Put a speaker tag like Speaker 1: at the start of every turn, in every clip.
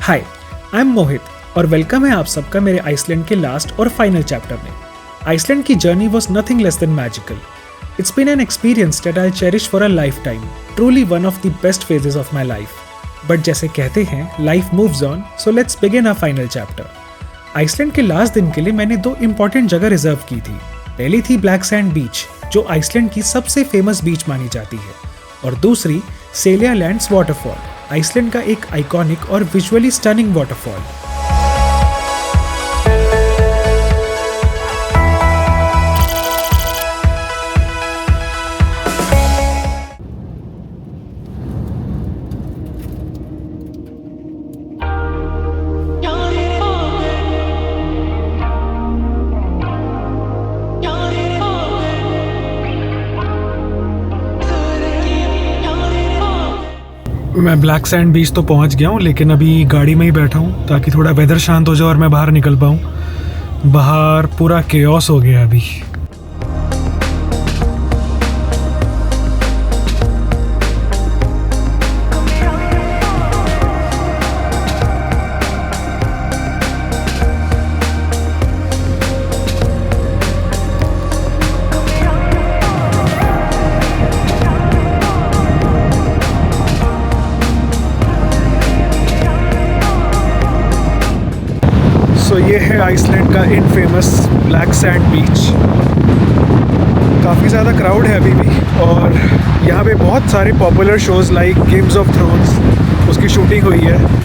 Speaker 1: Hi, I am मोहित और welcome है आप सबका मेरे आइसलैंड के लास्ट और फाइनल चैप्टर में। आइसलैंड की journey was nothing less than magical. It's been an experience that I cherish for a lifetime, truly one of the best phases of my life. But जैसे कहते हैं, life moves on, so let's begin our final chapter. Iceland के last दिन के लिए मैंने 2 important जगह reserve की थी। पहली थी ब्लैक सैंड बीच, जो आइसलैंड की सबसे फेमस बीच मानी जाती है, और दूसरी सेलिया लैंड्स वाटरफॉल, आइसलैंड का एक आइकॉनिक और विजुअली स्टनिंग वाटरफॉल। मैं ब्लैक सैंड बीच तो पहुंच गया हूं, लेकिन अभी गाड़ी में ही बैठा हूं ताकि थोड़ा वेदर शांत हो जाए और मैं बाहर निकल पाऊं। बाहर पूरा केओस हो गया अभी। तो ये है आइसलैंड का इनफेमस ब्लैक सैंड बीच। काफ़ी ज़्यादा क्राउड है अभी भी, और यहाँ पे बहुत सारे popular shows like games of thrones उसकी शूटिंग हुई है।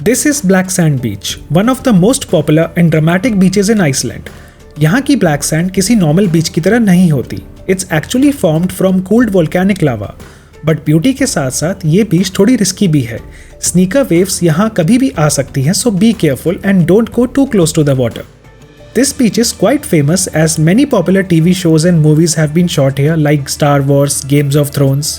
Speaker 1: This is Black Sand Beach, one of the most popular and dramatic beaches in Iceland. यहाँ की ब्लैक सैंड किसी नॉर्मल बीच की तरह नहीं होती। It's actually formed from cooled volcanic lava. But beauty के साथ साथ ये बीच थोड़ी रिस्की भी है। स्नीकर वेव्स यहाँ कभी भी आ सकती हैं, so be careful and don't go too close to the water. This beach is quite famous as many popular TV shows and movies have been shot here, like Star Wars, Games of Thrones.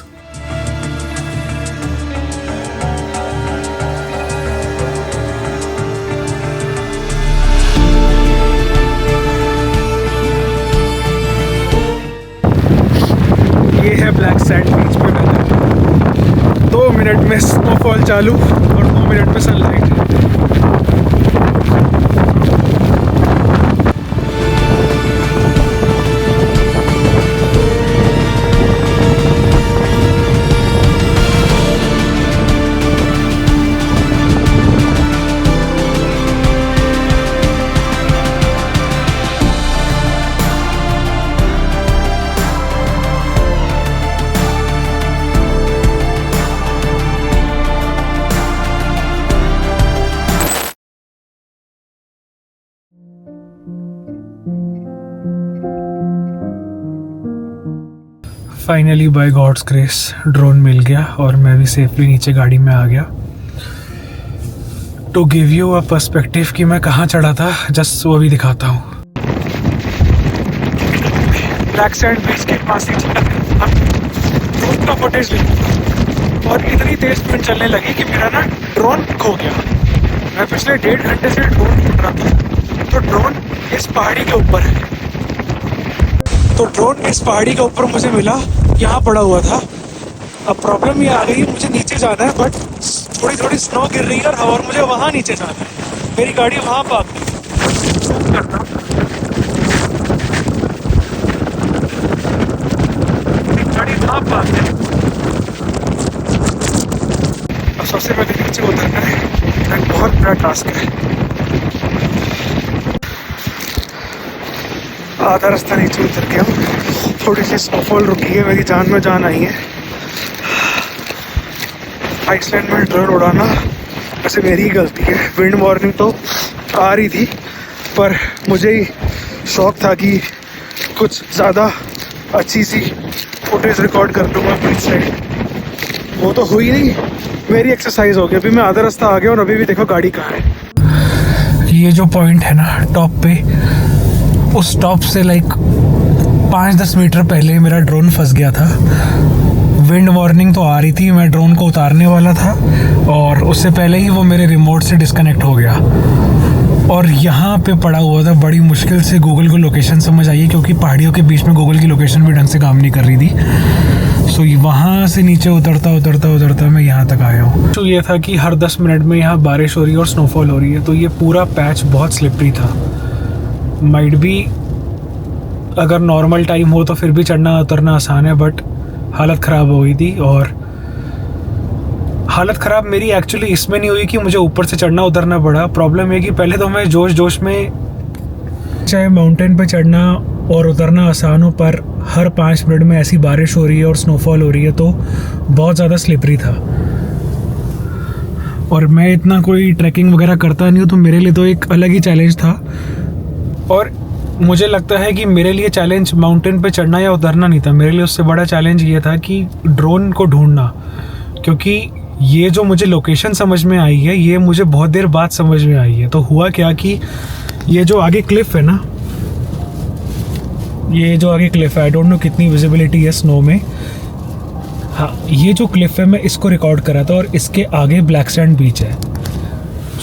Speaker 1: Black sand beach पे weather 2 minute में snowfall चालू और 2 minute में sunlight. Finally by God's grace drone मिल गया और मैं भी सेफली नीचे गाड़ी में आ गया। To give you a perspective कि मैं कहाँ चढ़ा था, जस्ट वो भी दिखाता हूँ। ब्लैक सैंड बीच के पास ही ड्रोन का फुटेज ली और इतनी तेज स्पीड चलने लगी कि मेरा ना ड्रोन खो गया। मैं पिछले 1.5 घंटे से ड्रोन ढूंढ रहा था, तो ड्रोन इस पहाड़ी के ऊपर है। तो ड्रोन इस पहाड़ी के ऊपर मुझे मिला, यहाँ पड़ा हुआ था। अब प्रॉब्लम ये आ गई, मुझे नीचे जाना है, बट थोड़ी थोड़ी स्नो गिर रही है और मुझे वहाँ नीचे जाना है। मेरी गाड़ी वहाँ पार्क है। गाड़ी वहाँ पार्क है। अब सबसे पहले नीचे उतरना है, बहुत बड़ा टास्क है। आधा रास्ता नीचे उतर गया हूँ, थोड़ी सी स्नोफॉल रुकी है, मेरी जान में जान आई है। आइसलैंड में ड्रोन उड़ाना वैसे मेरी ही गलती है। विंड वार्निंग तो आ रही थी, पर मुझे ही शौक था कि कुछ ज़्यादा अच्छी सी फुटेज रिकॉर्ड कर लूँगा बीच से। वो तो हुई नहीं, मेरी एक्सरसाइज हो गई। अभी मैं आधा रास्ता आ गया और अभी भी देखो गाड़ी कहाँ है। ये जो पॉइंट है ना टॉप पे, उस टॉप से लाइक 5-10 मीटर पहले मेरा ड्रोन फंस गया था। विंड वार्निंग तो आ रही थी, मैं ड्रोन को उतारने वाला था और उससे पहले ही वो मेरे रिमोट से डिस्कनेक्ट हो गया और यहाँ पे पड़ा हुआ था। बड़ी मुश्किल से गूगल को लोकेशन समझ आई, क्योंकि पहाड़ियों के बीच में गूगल की लोकेशन भी ढंग से काम नहीं कर रही थी। सो वहाँ से नीचे उतरता मैं यहाँ तक आया हूँ। तो ये था कि हर 10 मिनट में यहाँ बारिश हो रही है और स्नोफॉल हो रही है, तो ये पूरा पैच बहुत स्लिपरी था। माइट भी अगर नॉर्मल टाइम हो तो फिर भी चढ़ना उतरना आसान है, बट हालत ख़राब हो गई थी। और हालत ख़राब मेरी एक्चुअली इसमें नहीं हुई कि मुझे ऊपर से चढ़ना उतरना पड़ा। प्रॉब्लम है कि पहले तो मैं जोश में, चाहे माउंटेन पे चढ़ना और उतरना आसान हो, पर हर 5 मिनट में ऐसी बारिश हो रही है और स्नोफॉल हो रही है, तो बहुत ज़्यादा स्लिपरी था। और मैं इतना कोई ट्रैकिंग वगैरह करता नहीं हूँ, तो मेरे लिए तो एक अलग ही चैलेंज था। और मुझे लगता है कि मेरे लिए चैलेंज माउंटेन पे चढ़ना या उतरना नहीं था, मेरे लिए उससे बड़ा चैलेंज ये था कि ड्रोन को ढूंढना। क्योंकि ये जो मुझे लोकेशन समझ में आई है, ये मुझे बहुत देर बाद समझ में आई है। तो हुआ क्या कि ये जो आगे क्लिफ है ना, ये जो आगे क्लिफ है, आई डोंट नो कितनी विजिबिलिटी है स्नो में। हाँ, ये जो क्लिफ है, मैं इसको रिकॉर्ड करा था और इसके आगे ब्लैक सैंड बीच है।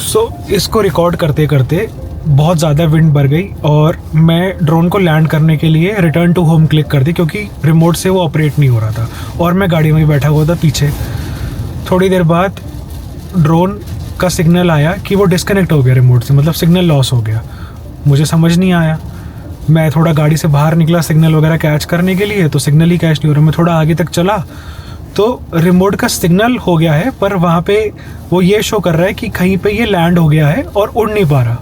Speaker 1: सो इसको रिकॉर्ड करते करते बहुत ज़्यादा विंड बढ़ गई और मैं ड्रोन को लैंड करने के लिए रिटर्न टू होम क्लिक कर दी, क्योंकि रिमोट से वो ऑपरेट नहीं हो रहा था और मैं गाड़ी में ही बैठा हुआ था पीछे। थोड़ी देर बाद ड्रोन का सिग्नल आया कि वो डिस्कनेक्ट हो गया रिमोट से, मतलब सिग्नल लॉस हो गया। मुझे समझ नहीं आया, मैं थोड़ा गाड़ी से बाहर निकला सिग्नल वगैरह कैच करने के लिए, तो सिग्नल ही कैच नहीं हो रहा। मैं थोड़ा आगे तक चला तो रिमोट का सिग्नल हो गया है, पर वहाँ पे वो ये शो कर रहा है कि कहीं पे ये लैंड हो गया है और उड़ नहीं पा रहा।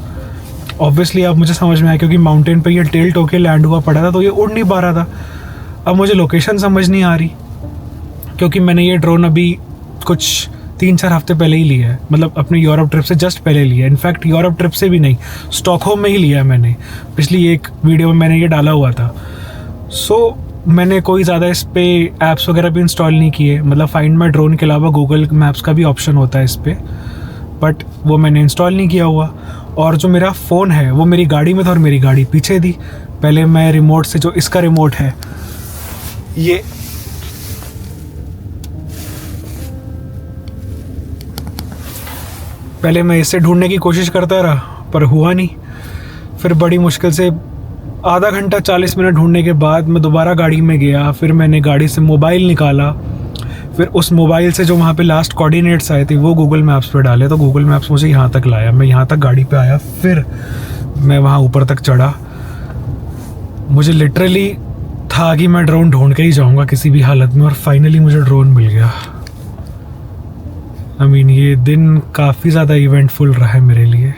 Speaker 1: ऑब्वियसली अब मुझे समझ में आया, क्योंकि माउंटेन पे ये टिल्ट होके लैंड हुआ पड़ा था, तो ये उड़ नहीं पा रहा था। अब मुझे लोकेशन समझ नहीं आ रही, क्योंकि मैंने ये ड्रोन अभी कुछ 3-4 हफ्ते पहले ही लिया है, मतलब अपने यूरोप ट्रिप से जस्ट पहले लिया है। इनफैक्ट यूरोप ट्रिप से भी नहीं, स्टॉकहोम में ही लिया है मैंने। पिछली एक वीडियो में मैंने ये डाला हुआ था। सो मैंने कोई ज़्यादा इस पे ऐप्स वगैरह भी इंस्टॉल नहीं किए, मतलब फाइंड माई ड्रोन के अलावा गूगल मैप्स का भी ऑप्शन होता है इस पर, बट वो मैंने इंस्टॉल नहीं किया हुआ। और जो मेरा फ़ोन है वो मेरी गाड़ी में था और मेरी गाड़ी पीछे थी। पहले मैं रिमोट से, जो इसका रिमोट है, ये पहले मैं इसे ढूंढने की कोशिश करता रहा, पर हुआ नहीं। फिर बड़ी मुश्किल से आधा घंटा 40 मिनट ढूंढने के बाद मैं दोबारा गाड़ी में गया। फिर मैंने गाड़ी से मोबाइल निकाला, फिर उस मोबाइल से जो वहाँ पे लास्ट कोऑर्डिनेट्स आए थे वो गूगल मैप्स पे डाले, तो गूगल मैप्स मुझे यहाँ तक लाया। मैं यहाँ तक गाड़ी पे आया, फिर मैं वहाँ ऊपर तक चढ़ा। मुझे लिटरली था कि मैं ड्रोन ढूंढ के ही जाऊँगा किसी भी हालत में, और फाइनली मुझे ड्रोन मिल गया। I mean, ये दिन काफ़ी ज़्यादा इवेंटफुल रहा है मेरे लिए।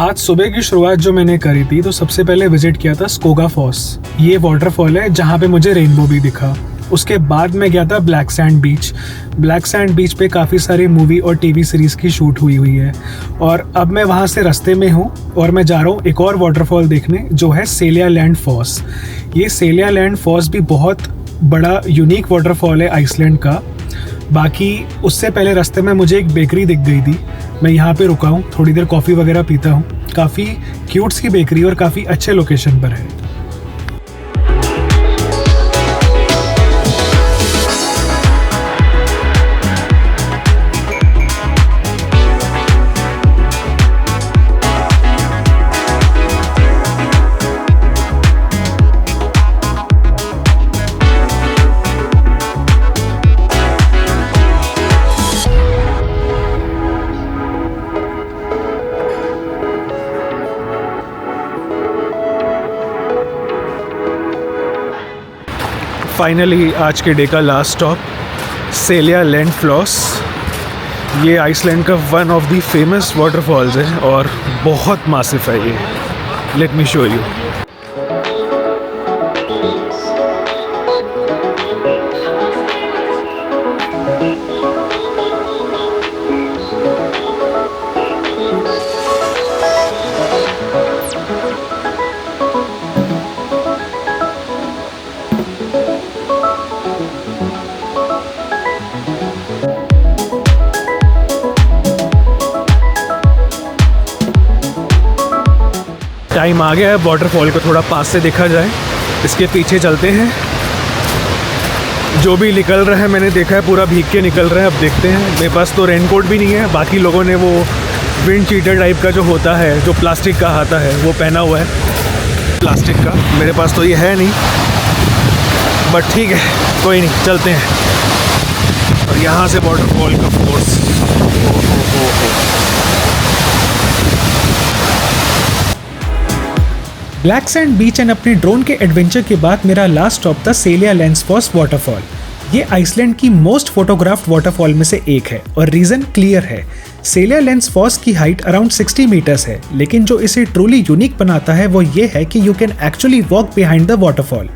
Speaker 1: आज सुबह की शुरुआत जो मैंने करी थी, तो सबसे पहले विजिट किया था स्कोगा फॉल्स। ये वाटरफॉल है जहाँ पे मुझे रेनबो भी दिखा। उसके बाद मैं गया था black sand beach. Black sand beach पे काफ़ी सारी मूवी और टीवी सीरीज़ की शूट हुई है। और अब मैं वहाँ से रास्ते में हूँ और मैं जा रहा हूँ एक और वाटरफॉल देखने, जो है सेलिया लैंड फॉल्स। ये सेलिया लैंड फॉल्स भी बहुत बड़ा यूनिक वाटरफॉल है आइसलैंड का। बाकी उससे पहले रास्ते में मुझे एक बेकरी दिख गई थी, मैं यहाँ पे रुका हूँ, थोड़ी देर कॉफ़ी वगैरह पीता हूँ। काफ़ी क्यूट सी बेकरी और काफ़ी अच्छे लोकेशन पर है। फाइनली आज के डे का last stop Seljaland falls. ये आइसलैंड का one of the famous waterfalls है और बहुत मासिव है ये। Let me show you. Time आ गया है वाटरफॉल को थोड़ा पास से देखा जाए। इसके पीछे चलते हैं। जो भी निकल रहा है मैंने देखा है पूरा भीग के निकल रहा है। अब देखते हैं। मेरे पास तो रेनकोट भी नहीं है, बाकी लोगों ने वो विंड चीटर टाइप का जो होता है, जो प्लास्टिक का आता है, वो पहना हुआ है प्लास्टिक का। मेरे पास तो ये है नहीं, बट ठीक है, कोई नहीं, चलते हैं। और यहाँ से वाटरफॉल का force, black sand beach and अपने ड्रोन के एडवेंचर के बाद मेरा लास्ट स्टॉप था सेलिया लैंड फॉल्स वाटरफॉल। ये आइसलैंड की मोस्ट फोटोग्राफ्ड वाटरफॉल में से एक है और रीजन क्लियर है। सेलिया लैंड फॉल्स की हाइट अराउंड 60 मीटर्स है, लेकिन जो इसे ट्रूली यूनिक बनाता है वो ये है कि you can actually walk behind the waterfall.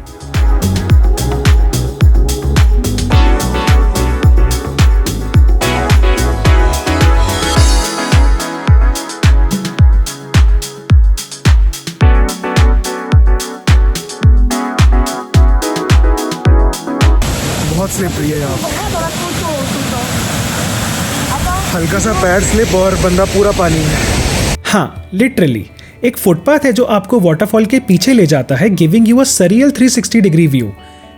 Speaker 1: बहुत स्लिपरी है यहाँ, हल्का सा पैर स्लिप और बंदा पूरा पानी में। हाँ, लिटरली एक फुटपाथ है जो आपको वाटरफॉल के पीछे ले जाता है, giving you a surreal 360 degree view.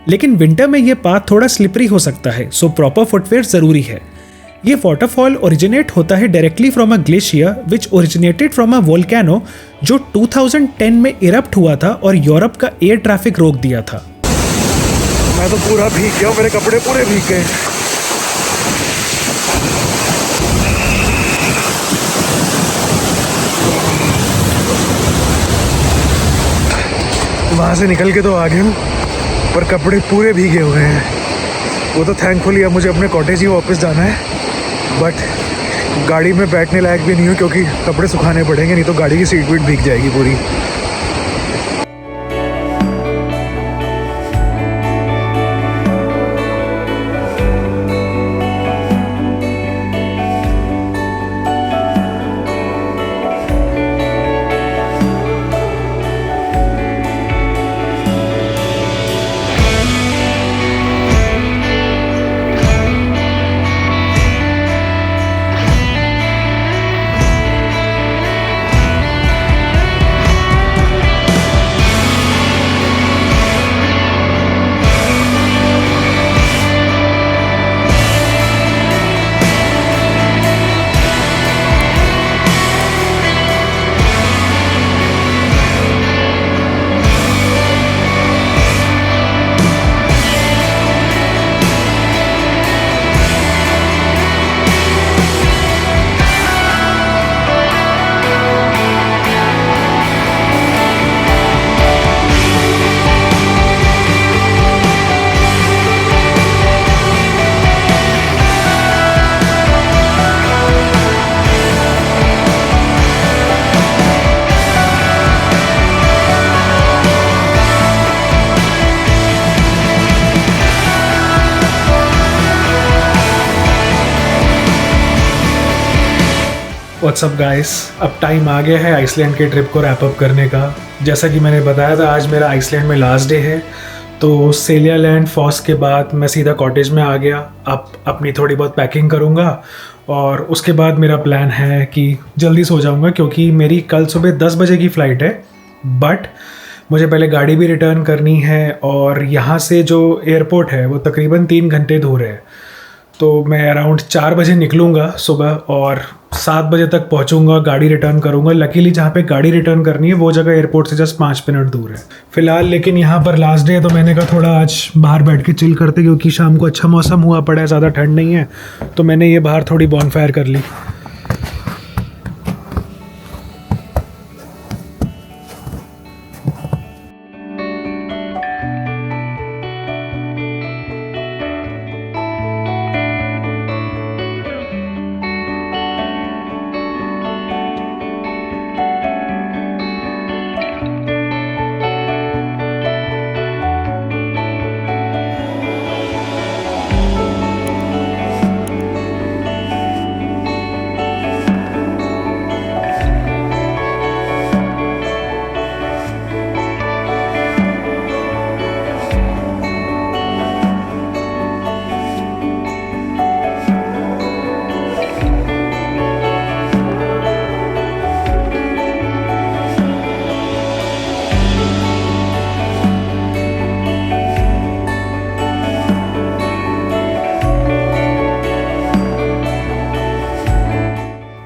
Speaker 1: लेकिन विंटर में ये पाथ थोड़ा स्लिपरी हो सकता है, सो प्रॉपर फुटवेयर जरूरी है। ये वाटरफॉल ओरिजिनेट होता है directly from a glacier which originated from a volcano जो 2010 में इरप्ट हुआ था और यूरोप का एयर ट्रैफिक रोक दिया था। मैं तो पूरा भीग गया, मेरे कपड़े पूरे भीग गए। वहाँ से निकल के तो आ गया हूँ, पर कपड़े पूरे भीगे हुए हैं। वो तो थैंकफुली अब मुझे अपने कॉटेज ही वापस जाना है, बट गाड़ी में बैठने लायक भी नहीं हूँ क्योंकि कपड़े सुखाने पड़ेंगे, नहीं तो गाड़ी की सीट वीट भीग जाएगी पूरी। व्हाट्सअप गाइस, अब टाइम आ गया है आइसलैंड के ट्रिप को रैप अप करने का। जैसा कि मैंने बताया था, आज मेरा आइसलैंड में लास्ट डे है। तो सेलिया लैंड फॉस के बाद मैं सीधा कॉटेज में आ गया। अब अपनी थोड़ी बहुत पैकिंग करूँगा और उसके बाद मेरा प्लान है कि जल्दी सो जाऊँगा, क्योंकि मेरी कल सुबह 10 बजे की फ़्लाइट है। बट मुझे पहले गाड़ी भी रिटर्न करनी है और यहाँ से जो एयरपोर्ट है वो तकरीबन 3 घंटे दूर है। तो मैं अराउंड 4 बजे निकलूँगा सुबह और 7 बजे तक पहुँचूँगा, गाड़ी रिटर्न करूँगा। लकीली जहाँ पे गाड़ी रिटर्न करनी है वो जगह एयरपोर्ट से जस्ट 5 मिनट दूर है फ़िलहाल। लेकिन यहाँ पर लास्ट डे है तो मैंने कहा थोड़ा आज बाहर बैठ के चिल करते, क्योंकि शाम को अच्छा मौसम हुआ पड़ा है, ज़्यादा ठंड नहीं है। तो मैंने ये बाहर थोड़ी बॉनफायर कर ली।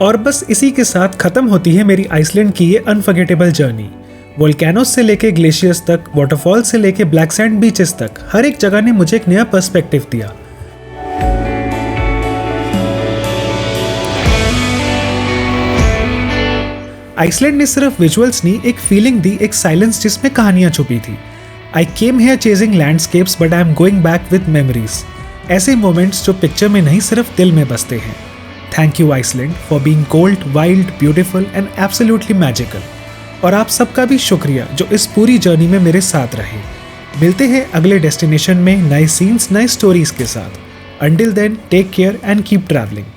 Speaker 1: और बस इसी के साथ ख़त्म होती है मेरी आइसलैंड की ये अनफर्गेटेबल जर्नी। वोल्केनोस से लेके ग्लेशियर्स तक, वाटरफॉल से लेके ब्लैक सैंड बीचेस तक, हर एक जगह ने मुझे एक नया पर्सपेक्टिव दिया। आइसलैंड ने सिर्फ विजुअल्स नहीं, एक फीलिंग दी, एक साइलेंस जिसमें कहानियां छुपी थी। I came here chasing landscapes but I am going back with memories. ऐसे मोमेंट्स जो पिक्चर में नहीं, सिर्फ दिल में बसते हैं। Thank you Iceland for being cold, wild, beautiful and absolutely magical। और आप सबका भी शुक्रिया जो इस पूरी जर्नी में मेरे साथ रहे। मिलते हैं अगले डेस्टिनेशन में नए सीन्स, नए स्टोरीज के साथ। Until then, take care and keep traveling।